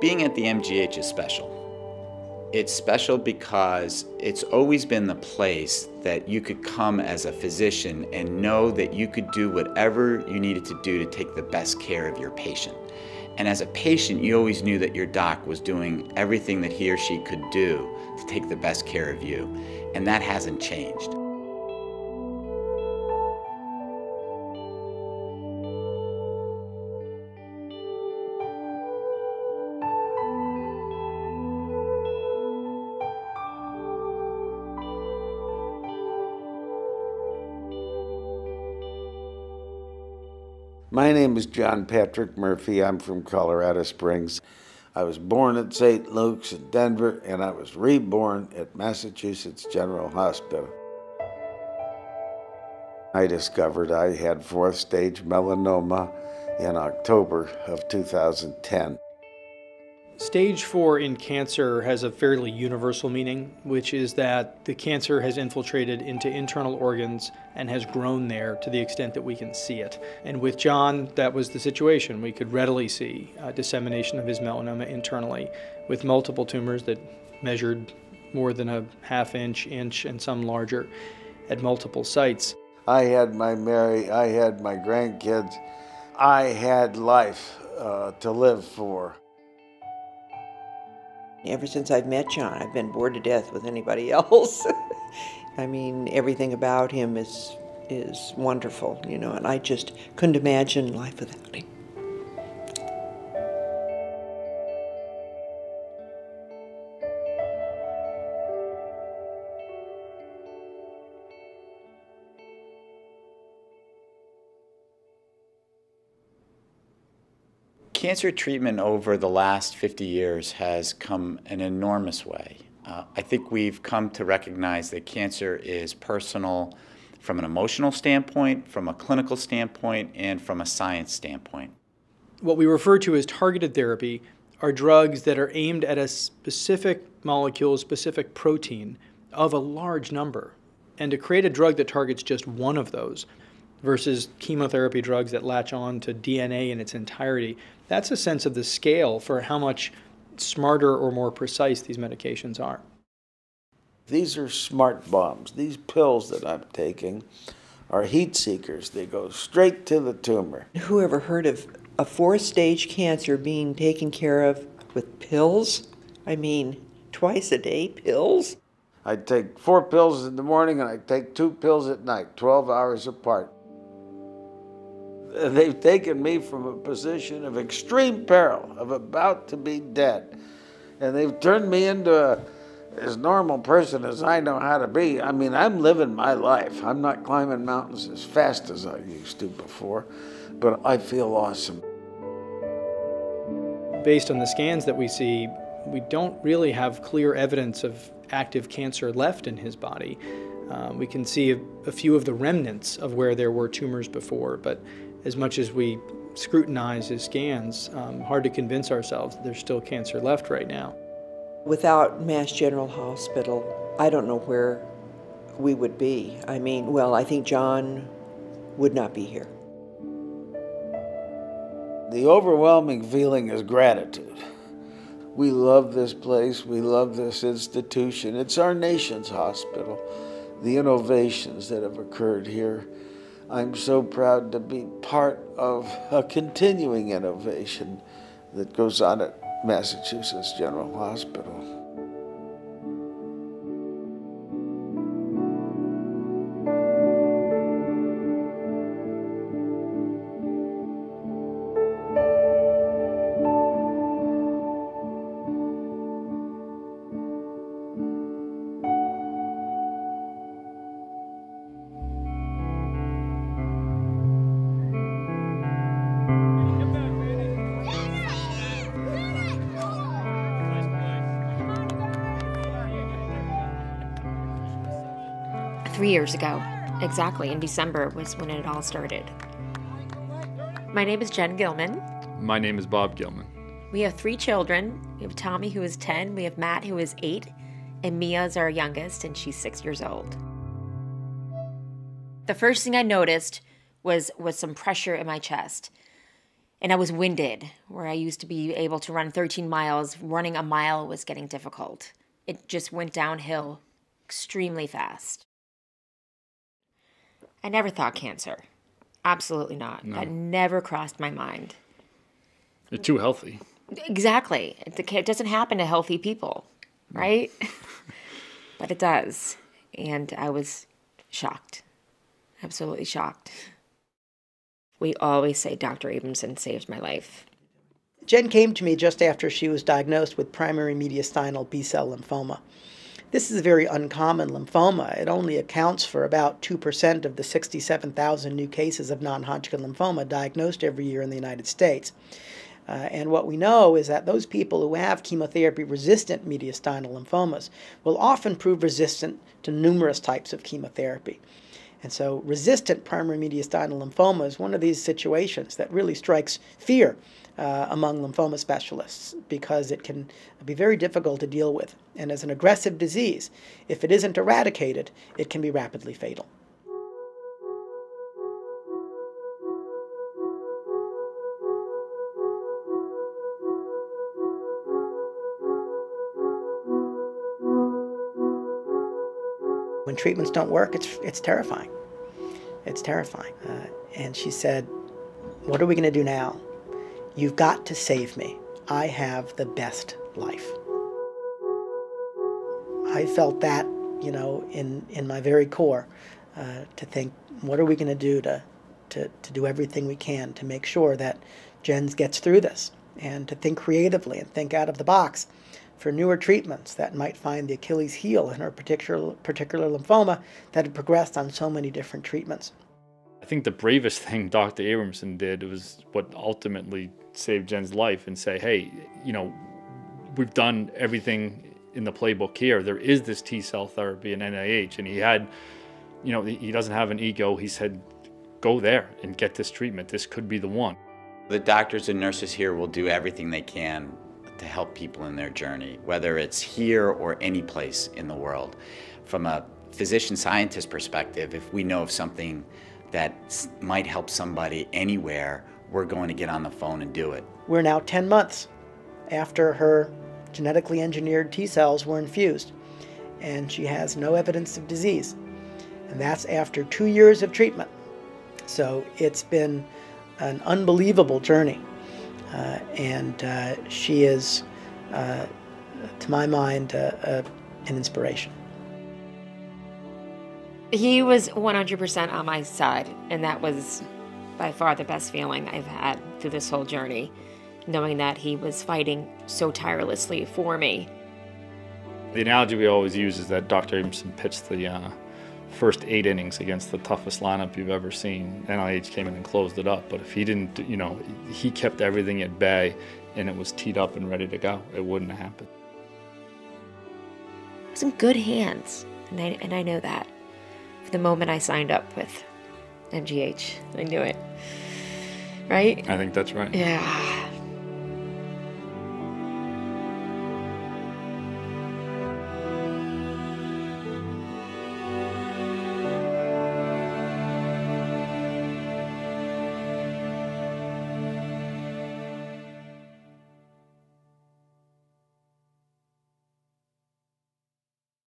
Being at the MGH is special. It's special because it's always been the place that you could come as a physician and know that you could do whatever you needed to do to take the best care of your patient. And as a patient, you always knew that your doc was doing everything that he or she could do to take the best care of you. And that hasn't changed. My name is John Patrick Murphy. I'm from Colorado Springs. I was born at St. Luke's in Denver, and I was reborn at Massachusetts General Hospital. I discovered I had 4th stage melanoma in October of 2010. Stage 4 in cancer has a fairly universal meaning, which is that the cancer has infiltrated into internal organs and has grown there to the extent that we can see it. And with John, that was the situation. We could readily see dissemination of his melanoma internally with multiple tumors that measured more than a ½ inch, and some larger at multiple sites. I had my Mary, I had my grandkids. I had life to live for. Ever since I've met John, I've been bored to death with anybody else. I mean, everything about him is wonderful, you know, and I just couldn't imagine life without him. Cancer treatment over the last 50 years has come an enormous way. I think we've come to recognize that cancer is personal from an emotional standpoint, from a clinical standpoint, and from a science standpoint. What we refer to as targeted therapy are drugs that are aimed at a specific molecule, specific protein of a large number. And to create a drug that targets just one of those versus chemotherapy drugs that latch on to DNA in its entirety, that's a sense of the scale for how much smarter or more precise these medications are. These are smart bombs. These pills that I'm taking are heat seekers. They go straight to the tumor. Who ever heard of a 4th stage cancer being taken care of with pills? I mean, twice a day pills? I take 4 pills in the morning and I take 2 pills at night, 12 hours apart. They've taken me from a position of extreme peril, of about to be dead. And they've turned me into as normal person as I know how to be. I mean, I'm living my life. I'm not climbing mountains as fast as I used to before, but I feel awesome. Based on the scans that we see, we don't really have clear evidence of active cancer left in his body. We can see a few of the remnants of where there were tumors before, but as much as we scrutinize his scans, hard to convince ourselves that there's still cancer left right now. Without Mass General Hospital, I don't know where we would be. I mean, well, I think John would not be here. The overwhelming feeling is gratitude. We love this place, we love this institution. It's our nation's hospital. The innovations that have occurred here. I'm so proud to be part of a continuing innovation that goes on at Massachusetts General Hospital. Three years ago, exactly in December was when it all started. My name is Jen Gilman. My name is Bob Gilman. We have 3 children. We have Tommy, who is 10, we have Matt, who is 8, and Mia is our youngest, and she's 6 years old. The first thing I noticed was some pressure in my chest. And I was winded, where I used to be able to run 13 miles. Running a mile was getting difficult. It just went downhill extremely fast. I never thought cancer. Absolutely not. No. That never crossed my mind. You're too healthy. Exactly. It doesn't happen to healthy people, right? But it does. And I was shocked. Absolutely shocked. We always say Dr. Abramson saved my life. Jen came to me just after she was diagnosed with primary mediastinal B-cell lymphoma. This is a very uncommon lymphoma. It only accounts for about 2% of the 67,000 new cases of non-Hodgkin lymphoma diagnosed every year in the United States. And what we know is that those people who have chemotherapy-resistant mediastinal lymphomas will often prove resistant to numerous types of chemotherapy. And so resistant primary mediastinal lymphoma is one of these situations that really strikes fear among lymphoma specialists, because it can be very difficult to deal with. And as an aggressive disease, if it isn't eradicated, it can be rapidly fatal. When treatments don't work, it's terrifying. It's terrifying. And she said, "What are we going to do now? You've got to save me. I have the best life." I felt that, in my very core, to think, what are we going to do to do everything we can to make sure that Jen gets through this, and to think creatively and think out of the box for newer treatments that might find the Achilles heel in her particular lymphoma that had progressed on so many different treatments. I think the bravest thing Dr. Abramson did was what ultimately saved Jen's life, and say, hey, we've done everything in the playbook here. There is this T-cell therapy in NIH, and he had, he doesn't have an ego. He said, go there and get this treatment. This could be the one. The doctors and nurses here will do everything they can to help people in their journey, whether it's here or any place in the world. From a physician-scientist perspective, if we know of something that might help somebody anywhere, we're going to get on the phone and do it. We're now 10 months after her genetically engineered T-cells were infused, and she has no evidence of disease. And that's after 2 years of treatment. So it's been an unbelievable journey. And she is, to my mind, an inspiration. He was 100% on my side, and that was by far the best feeling I've had through this whole journey, knowing that he was fighting so tirelessly for me. The analogy we always use is that Dr. Abramson pitched the first 8 innings against the toughest lineup you've ever seen. NIH came in and closed it up, but if he didn't, he kept everything at bay and it was teed up and ready to go, it wouldn't have happened. I was in good hands, and I know that. The moment I signed up with MGH, I knew it. Right? I think that's right. Yeah.